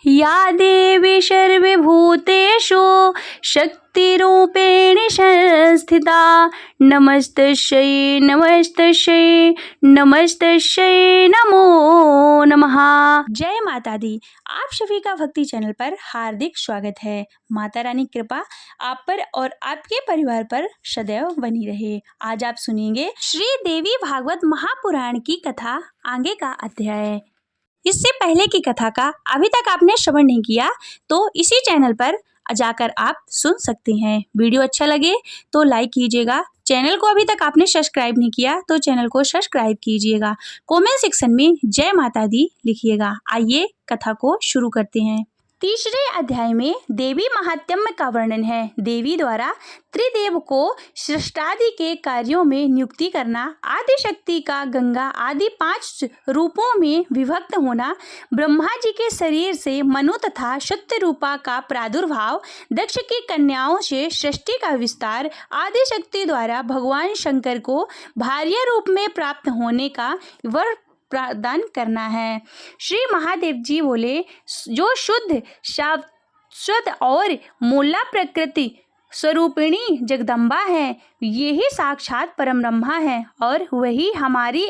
या देवी सर्वभूतेषु शक्तिरूपेण संस्थिता नमस्तस्यै नमस्तस्यै नमस्तस्यै नमो नमः। जय माता दी। आप सभी का भक्ति चैनल पर हार्दिक स्वागत है। माता रानी कृपा आप पर और आपके परिवार पर सदैव बनी रहे। आज आप सुनेंगे श्री देवी भागवत महापुराण की कथा, आगे का अध्याय। इससे पहले की कथा का अभी तक आपने श्रवण नहीं किया तो इसी चैनल पर जाकर आप सुन सकते हैं। वीडियो अच्छा लगे तो लाइक कीजिएगा। चैनल को अभी तक आपने सब्सक्राइब नहीं किया तो चैनल को सब्सक्राइब कीजिएगा। कमेंट सेक्शन में जय माता दी लिखिएगा। आइए कथा को शुरू करते हैं। तीसरे अध्याय में देवी महात्म्य का वर्णन है। देवी द्वारा त्रिदेव को सृष्टादि के कार्यों में नियुक्ति करना, आदि शक्ति का गंगा आदि 5 रूपों में विभक्त होना, ब्रह्मा जी के शरीर से मनु तथा सत्य रूपा का प्रादुर्भाव, दक्ष की कन्याओं से सृष्टि का विस्तार, आदि शक्ति द्वारा भगवान शंकर को भार्या रूप में प्राप्त होने का वर प्रदान करना है। श्री महादेव जी बोले, जो शुद्ध शाश्वत और मूला प्रकृति स्वरूपिणी जगदम्बा है, यही साक्षात परम ब्रह्मा है और वही हमारी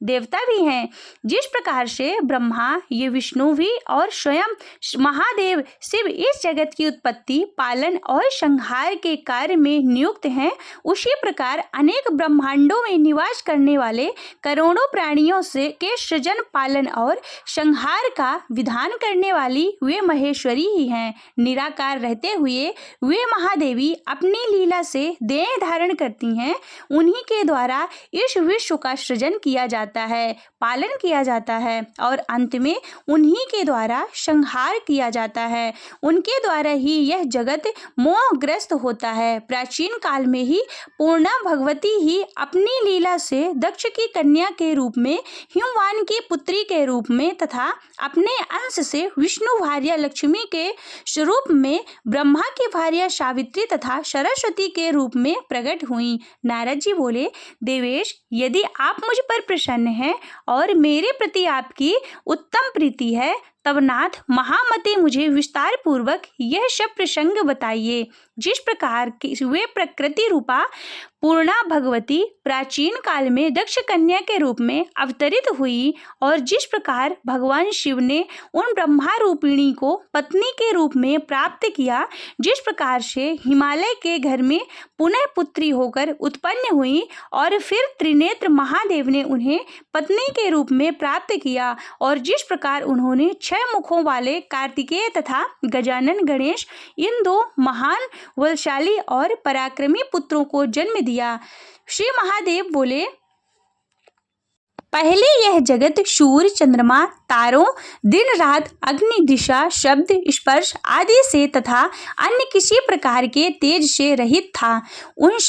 देवता भी हैं। जिस प्रकार से ब्रह्मा, ये विष्णु भी और स्वयं महादेव शिव इस जगत की उत्पत्ति, पालन और संहार के कार्य में नियुक्त हैं, उसी प्रकार अनेक ब्रह्मांडों में निवास करने वाले करोड़ों प्राणियों से के सृजन, पालन और संहार का विधान करने वाली वे महेश्वरी ही हैं। निराकार रहते हुए वे महादेवी अपनी लीला से देह धारण करती हैं। उन्हीं के द्वारा इस विश्व का सृजन किया जाता है, पालन किया जाता है और अंत में उन्हीं के द्वारा संहार किया जाता है। उनके द्वारा ही यह जगत मोहग्रस्त होता है। प्राचीन काल में ही पूर्णा भगवती ही अपनी लीला से दक्ष की कन्या के रूप में, हिमवान की पुत्री के रूप में तथा अपने अंश से विष्णु भार्या लक्ष्मी के स्वरूप में, ब्रह्मा की भार्या सावित्री तथा सरस्वती के रूप में प्रकट हुई। नारद जी बोले, देवेश, यदि आप मुझ पर प्रसन्न हैं और मेरे प्रति आपकी उत्तम प्रीति है, तब नाथ महामते मुझे विस्तार पूर्वक यह सब प्रसंग बताइए। जिस प्रकार की वे प्रकृति रूपा पूर्णा भगवती प्राचीन काल में दक्ष कन्या के रूप में अवतरित हुई और जिस प्रकार भगवान शिव ने उन ब्रह्मा रूपिणी को पत्नी के रूप में प्राप्त किया, जिस प्रकार से हिमालय के घर में पुनः पुत्री होकर उत्पन्न हुई और फिर त्रिनेत्र महादेव ने उन्हें पत्नी के रूप में प्राप्त किया और जिस प्रकार उन्होंने 6 मुखों वाले कार्तिकेय तथा गजानन गणेश इन 2 महान बलशाली और पराक्रमी पुत्रों को जन्म दिया। श्री महादेव बोले, पहले यह जगत सूर्य, चंद्रमा, तारों, दिन रात, अग्नि, दिशा, शब्द, स्पर्श आदि से तथा अन्य किसी प्रकार के तेज से रहित था। उस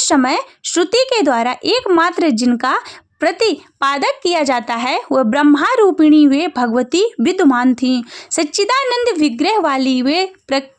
समय श्रुति के द्वारा एकमात्र जिनका प्रतिपादक किया जाता है वह ब्रह्मा रूपिणी वे भगवती विद्यमान थी। सच्चिदानंद विग्रह वाली वे प्रकृति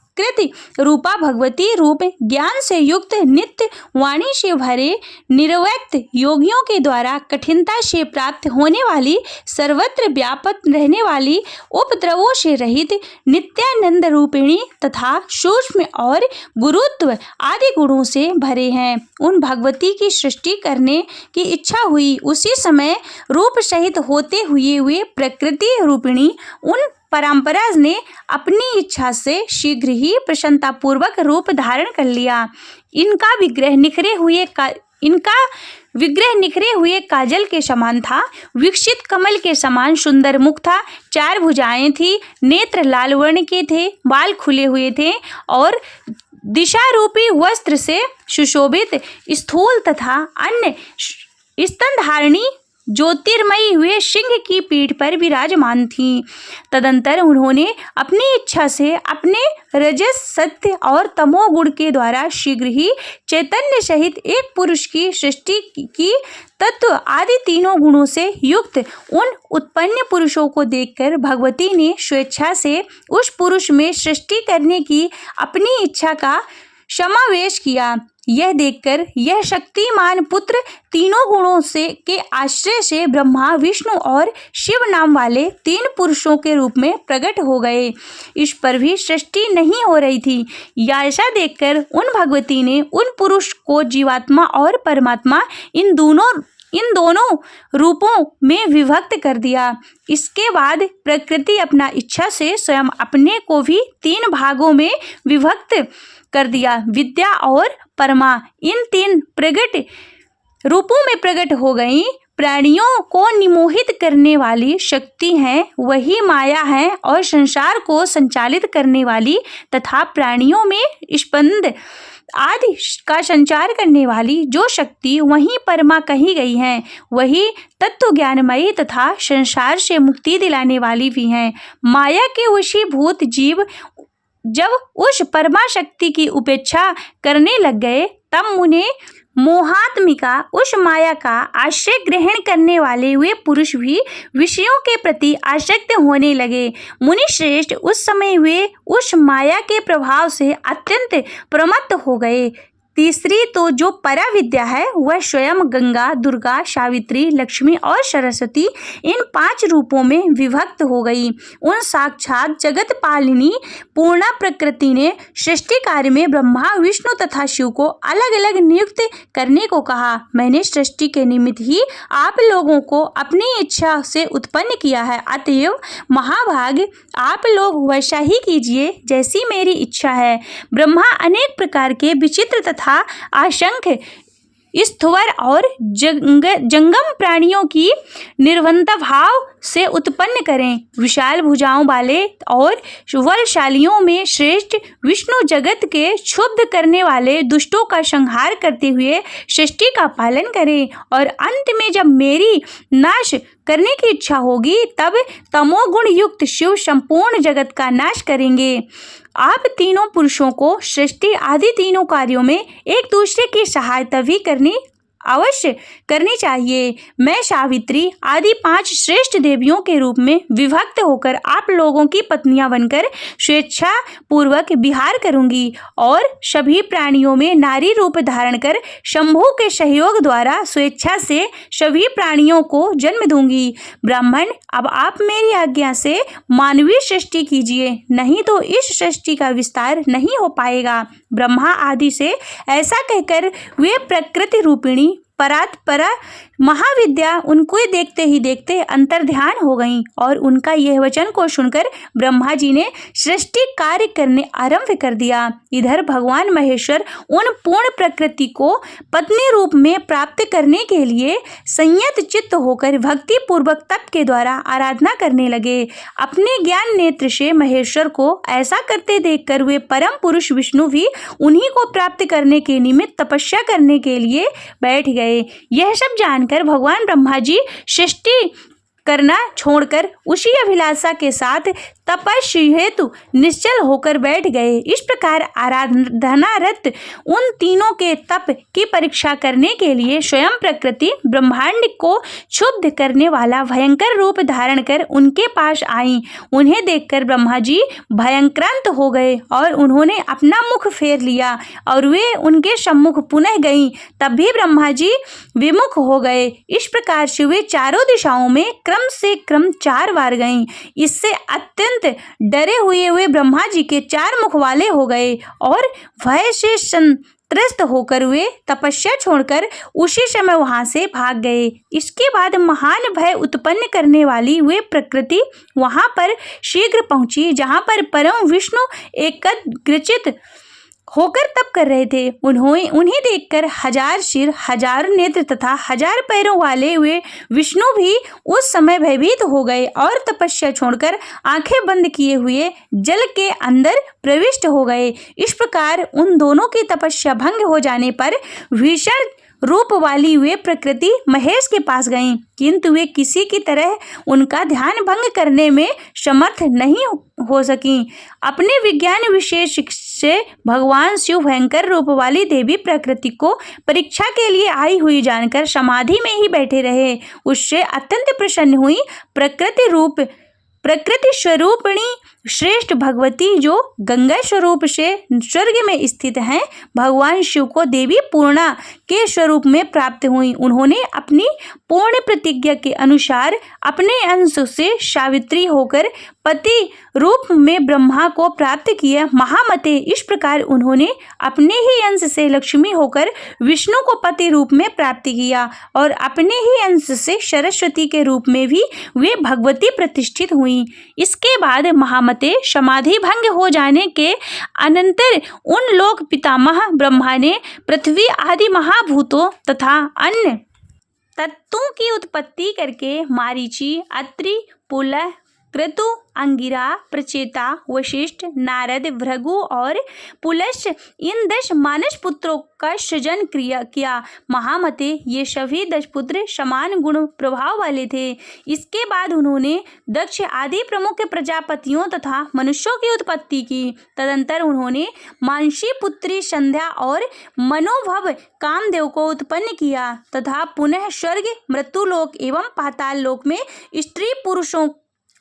रूपा भगवती रूप ज्ञान से युक्त, नित्य वाणी से भरे, निर्व्यक्त योगियों के द्वारा कठिनता से प्राप्त होने वाली, सर्वत्र व्यापक रहने वाली, उपद्रवों से रहित, नित्यानंद रूपिणी तथा सूक्ष्म और गुरुत्व आदि गुणों से भरे हैं। उन भगवती की सृष्टि करने की इच्छा हुई। उसी समय रूप सहित होते हुए वे प्रकृति रूपिणी उन परंपरा ने अपनी इच्छा से शीघ्र ही प्रसन्नता पूर्वक रूप धारण कर लिया। इनका विग्रह निखरे हुए काजल के समान था। विकसित कमल के समान सुंदर मुख था। 4 भुजाएं थी। नेत्र लाल वर्ण के थे। बाल खुले हुए थे और दिशा रूपी वस्त्र से सुशोभित, स्थूल तथा अन्य स्तनधारणी ज्योतिर्मयी हुए सिंह की पीठ पर विराजमान थी। तदंतर उन्होंने अपनी इच्छा से अपने रजस, सत्य और तमोगुण के द्वारा शीघ्र ही चैतन्य सहित एक पुरुष की सृष्टि की। तत्व आदि तीनों गुणों से युक्त उन उत्पन्न पुरुषों को देखकर भगवती ने स्वेच्छा से उस पुरुष में सृष्टि करने की अपनी इच्छा का समावेश किया। यह देखकर यह शक्तिमान पुत्र तीनों गुणों से के आश्रय से ब्रह्मा, विष्णु और शिव नाम वाले 3 पुरुषों के रूप में प्रकट हो गए। इस पर भी सृष्टि नहीं हो रही थी। ऐसा देखकर उन भगवती ने उन पुरुष को जीवात्मा और परमात्मा इन दोनों रूपों में विभक्त कर दिया। इसके बाद प्रकृति अपना इच्छा से स्वयं अपने को भी 3 भागों में विभक्त कर दिया। विद्या और परमा इन 3 प्रगट रूपों में प्रकट हो गई। प्राणियों को निमोहित करने वाली शक्ति है वही माया है और संसार को संचालित करने वाली तथा प्राणियों में स्पंद आदि का संचार करने वाली जो शक्ति वही परमा कही गई है वही तत्व ज्ञानमयी तथा संसार से मुक्ति दिलाने वाली भी है। माया के वशीभूत जीव जब उस परमा शक्ति की उपेक्षा करने लग गए तब उन्हें मोहात्मिका उस माया का आश्रय ग्रहण करने वाले वे पुरुष भी विषयों के प्रति आसक्त होने लगे। मुनि श्रेष्ठ उस समय वे उस माया के प्रभाव से अत्यंत प्रमत्त हो गए। तीसरी तो जो परा विद्या है वह स्वयं गंगा, दुर्गा, सावित्री, लक्ष्मी और सरस्वती इन 5 रूपों में विभक्त हो गई। उन साक्षात जगत पालिनी पूर्णा प्रकृति ने सृष्टि कार्य में ब्रह्मा, विष्णु तथा शिव को अलग अलग नियुक्त करने को कहा। मैंने सृष्टि के निमित्त ही आप लोगों को अपनी इच्छा से उत्पन्न किया है, अतएव महाभाग आप लोग वैसा ही कीजिए जैसी मेरी इच्छा है। ब्रह्मा अनेक प्रकार के विचित्र तथा असंख्य स्थूवर और जंगम प्राणियों की निर्वंत भाव से उत्पन्न करें। विशाल भुजाओं वाले और बलशालियों में श्रेष्ठ विष्णु जगत के क्षुब्ध करने वाले दुष्टों का संहार करते हुए सृष्टि का पालन करें और अंत में जब मेरी नाश करने की इच्छा होगी तब तमोगुण युक्त शिव संपूर्ण जगत का नाश करेंगे। आप तीनों पुरुषों को सृष्टि आदि तीनों कार्यों में एक दूसरे की सहायता भी अवश्य करनी चाहिए। मैं सावित्री आदि 5 श्रेष्ठ देवियों के रूप में विभक्त होकर आप लोगों की पत्नियां बनकर स्वेच्छा पूर्वक विहार करूंगी और सभी प्राणियों में नारी रूप धारण कर शंभु के सहयोग द्वारा स्वेच्छा से सभी प्राणियों को जन्म दूंगी। ब्राह्मण, अब आप मेरी आज्ञा से मानवीय सृष्टि कीजिए, नहीं तो इस सृष्टि का विस्तार नहीं हो पाएगा। ब्रह्मा आदि से ऐसा कहकर वे प्रकृति रूपिणी परात्परा महाविद्या उनको देखते ही देखते अंतर्ध्यान हो गईं और उनका यह वचन को सुनकर ब्रह्मा जी ने सृष्टि कार्य करने आरंभ कर दिया। इधर भगवान महेश्वर उन पूर्ण प्रकृति को पत्नी रूप में प्राप्त करने के लिए संयत चित्त होकर भक्ति पूर्वक तप के द्वारा आराधना करने लगे। अपने ज्ञान नेत्र से महेश्वर को ऐसा करते देखकर वे परम पुरुष विष्णु भी उन्हीं को प्राप्त करने के निमित्त तपस्या करने के लिए बैठ गए। यह सब जानकर भगवान ब्रह्मा जी सृष्टि करना छोड़कर उसी अभिलाषा के साथ तपस्या हेतु निश्चल होकर बैठ गए। इस प्रकार आराधनारत उन तीनों के तप की परीक्षा करने के लिए स्वयं प्रकृति ब्रह्मांड को क्षुब्ध करने वाला भयंकर रूप धारण कर उनके पास आई। उन्हें देखकर ब्रह्मा जी भयंक्रांत हो गए और उन्होंने अपना मुख फेर लिया और वे उनके सम्मुख पुनः गईं। तब भी ब्रह्मा जी विमुख हो गए। इस प्रकार से वे चारों दिशाओं में क्रम से क्रम 4 बार गईं। इससे अत्यंत डरे हुए ब्रह्मा जी के 4 मुख वाले हो गए और भय से संत्रस्त होकर वे तपस्या छोड़कर उसी समय वहां से भाग गए। इसके बाद महान भय उत्पन्न करने वाली वे प्रकृति वहां पर शीघ्र पहुंची जहां पर परम विष्णु एकत्रित होकर तप कर रहे थे। उन्हें देखकर 1000 सिर, 1000 नेत्र तथा 1000 पैरों वाले वे विष्णु भी उस समय भयभीत हो गए और तपस्या छोड़कर आंखें बंद किए हुए जल के अंदर प्रविष्ट हो गए। इस प्रकार उन दोनों की तपस्या भंग हो जाने पर भीषण रूप वाली वे प्रकृति महेश के पास गईं, किंतु वे किसी की तरह उनका ध्यान भंग करने में समर्थ नहीं हो सकीं। अपने विज्ञान विशेष से भगवान शिव भयंकर रूप वाली देवी प्रकृति को परीक्षा के लिए आई हुई जानकर समाधि में ही बैठे रहे। उससे अत्यंत प्रसन्न हुई। प्रकृति स्वरूपिणी श्रेष्ठ भगवती जो गंगा स्वरूप से स्वर्ग में स्थित हैं, भगवान शिव को देवी पूर्णा के स्वरूप में प्राप्त हुई। उन्होंने अपनी पूर्ण प्रतिज्ञा के अनुसार अपने अंश से सावित्री होकर पति रूप में ब्रह्मा को प्राप्त किया। महामते, इस प्रकार उन्होंने अपने ही अंश से लक्ष्मी होकर विष्णु को पति रूप में प्राप्त किया और अपने ही अंश से सरस्वती के रूप में भी वे भगवती प्रतिष्ठित हुई। इसके बाद महामते, समाधि भंग हो जाने के अनंतर उन लोक पितामह ब्रह्मा ने पृथ्वी आदि महाभूतों तथा अन्य तत्वों की उत्पत्ति करके मारीचि, अत्रि, पुलह, क्रतु, अंगिरा, प्रचेता, वशिष्ठ, नारद, भृगु और पुलस्त्य इन 10 मानस पुत्रों का सृजन किया। महामते, ये सभी 10 पुत्र समान गुण प्रभाव वाले थे। इसके बाद उन्होंने दक्ष आदि प्रमुख प्रजापतियों तथा मनुष्यों की उत्पत्ति की। तदंतर उन्होंने मानसी पुत्री संध्या और मनोभव कामदेव को उत्पन्न किया तथा पुनः स्वर्ग, मृत्युलोक एवं पाताल लोक में स्त्री पुरुषों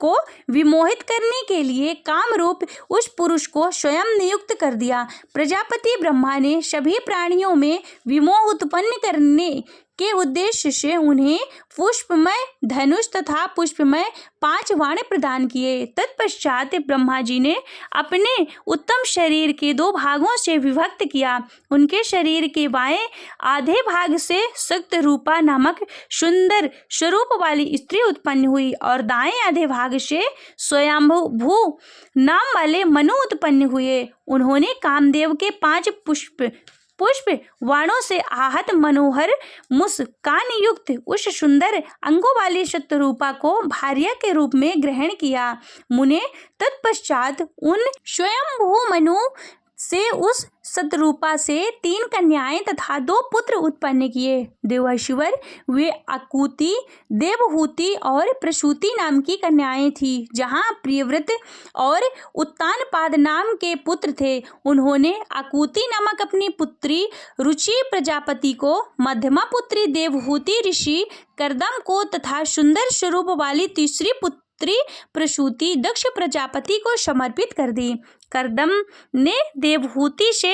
को विमोहित करने के लिए काम रूप उस पुरुष को स्वयं नियुक्त कर दिया। प्रजापति ब्रह्मा ने सभी प्राणियों में विमोह उत्पन्न करने के उद्देश्य से उन्हें पुष्पमय धनुष तथा पुष्पमय 5 बाण प्रदान किए। तत्पश्चात ब्रह्मा जी ने अपने उत्तम शरीर के 2 भागों से विभक्त किया। उनके शरीर के बाएं आधे भाग से सक्त रूपा नामक सुंदर स्वरूप वाली स्त्री उत्पन्न हुई और दाएं आधे भाग से स्वयंभू नाम वाले मनु उत्पन्न हुए। उन्होंने कामदेव के 5 पुष्प वाणों से आहत मनोहर मुस्कान युक्त उस सुंदर अंगों वाली शतरूपा को भार्या के रूप में ग्रहण किया। मुने, तत्पश्चात उन स्वयंभू मनु से उस शतरूपा से 3 कन्याएं तथा 2 पुत्र उत्पन्न किए। देवर्षिवर वे अकुति, देवहूति और प्रसूति नाम की कन्याएं थी, जहां प्रियव्रत और उत्तानपाद नाम के पुत्र थे। उन्होंने अकुति नामक अपनी पुत्री रुचि प्रजापति को, मध्यमा पुत्री देवहूति ऋषि करदम को तथा सुंदर स्वरूप वाली तीसरी पुत्री प्रसूति दक्ष प्रजापति को समर्पित कर दी। करदम ने देवहूति से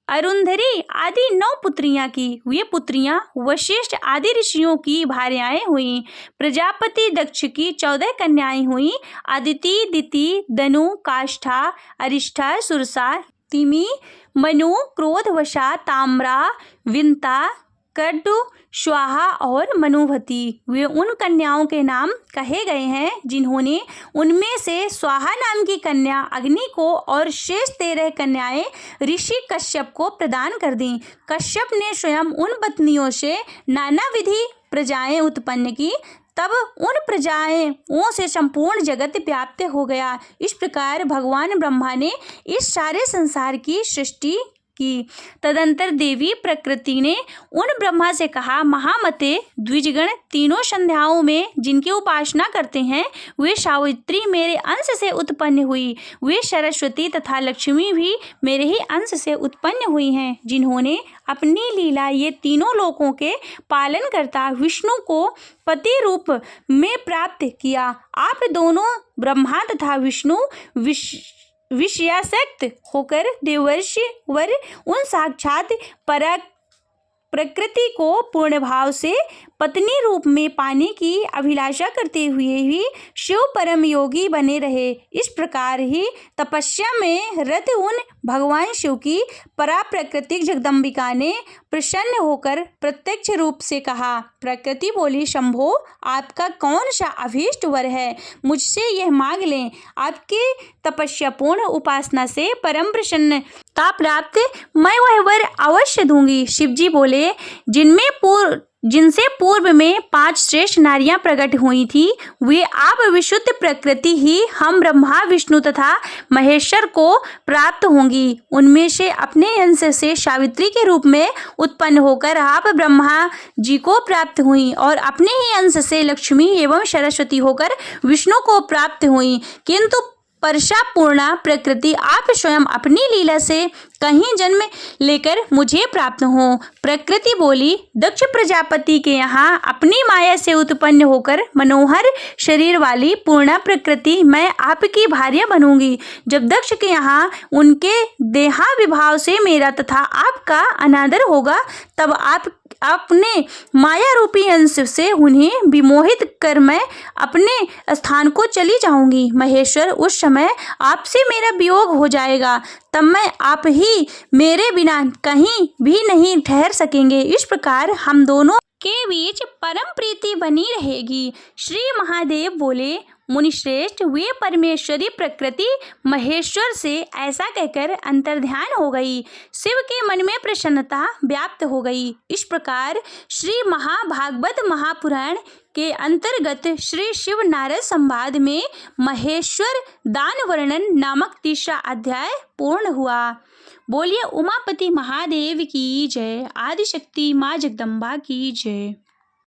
अरुंधरी आदि 9 पुत्रियां की। वे पुत्रियां वशिष्ठ आदि ऋषियों की भार्याएं हुईं। प्रजापति दक्ष की 14 कन्याएं हुईं। अदिति, दिति, दनु, काष्ठा, अरिष्ठा, सुरसा, तिमि, मनु, क्रोधवशा, ताम्रा, विंता, कड्डु, स्वाहा और मनुवती। वे उन कन्याओं के नाम कहे गए हैं जिन्होंने उनमें से स्वाहा नाम की कन्या अग्नि को और शेष 13 कन्याएं ऋषि कश्यप को प्रदान कर दी। कश्यप ने स्वयं उन पत्नियों से नाना विधि प्रजाएं उत्पन्न की। तब उन प्रजाओं से संपूर्ण जगत व्याप्त हो गया। इस प्रकार भगवान ब्रह्मा ने इस सारे संसार की सृष्टि की। तदंतर देवी प्रकृति ने उन ब्रह्मा से कहा, महामते, द्विजगण तीनों संध्याओं में जिनकी उपासना करते हैं वे सावित्री मेरे अंश से उत्पन्न हुई। वे सरस्वती तथा लक्ष्मी भी मेरे ही अंश से उत्पन्न हुई हैं, जिन्होंने अपनी लीला ये तीनों लोकों के पालन करता विष्णु को पति रूप में प्राप्त किया। आप दोनों ब्रह्मा तथा विष्णु विषयासक्त होकर देवर्षि वर उन साक्षात प्रकृति को पूर्ण भाव से पत्नी रूप में पाने की अभिलाषा करते हुए ही शिव परम योगी बने रहे। इस प्रकार ही तपस्या में रत उन भगवान शिव की पराप्रकृतिक जगदम्बिका ने प्रसन्न होकर प्रत्यक्ष रूप से कहा। प्रकृति बोली, शंभो, आपका कौन सा अभीष्ट वर है, मुझसे यह मांग लें। आपकी तपस्या पूर्ण उपासना से परम प्रसन्नता प्राप्त मैं वह वर अवश्य दूंगी। शिवजी बोले, जिनसे पूर्व में 5 श्रेष्ठ नारियां प्रकट हुई थी, वे आप विशुद्ध प्रकृति ही हम ब्रह्मा विष्णु तथा महेश्वर को प्राप्त होंगी। उनमें से अपने अंश से सावित्री के रूप में उत्पन्न होकर आप ब्रह्मा जी को प्राप्त हुई और अपने ही अंश से लक्ष्मी एवं सरस्वती होकर विष्णु को प्राप्त हुई। किंतु परशा पूर्णा प्रकृति आप स्वयं अपनी लीला से कहीं जन्म लेकर मुझे प्राप्त हो। प्रकृति बोली, दक्ष प्रजापति के यहाँ अपनी माया से उत्पन्न होकर मनोहर शरीर वाली पूर्णा प्रकृति मैं आपकी भार्या बनूंगी। जब दक्ष के यहाँ उनके देहाविभाव से मेरा तथा आपका अनादर होगा, तब आप अपने माया रूपी अंश से उन्हें विमोहित कर मैं अपने स्थान को चली जाऊंगी। महेश्वर, उस समय आपसे मेरा वियोग हो जाएगा, तब मैं आप ही मेरे बिना कहीं भी नहीं ठहर सकेंगे। इस प्रकार हम दोनों के बीच परम प्रीति बनी रहेगी। श्री महादेव बोले, मुनिश्रेष्ठ, वे परमेश्वरी प्रकृति महेश्वर से ऐसा कहकर अंतर्ध्यान हो गई। शिव के मन में प्रसन्नता व्याप्त हो गई। इस प्रकार श्री महाभागवत महापुराण के अंतर्गत श्री शिव नारद संवाद में महेश्वर दान वर्णन नामक तीसरा अध्याय पूर्ण हुआ। बोलिए उमापति महादेव की जय। आदिशक्ति माँ जगदम्बा की जय।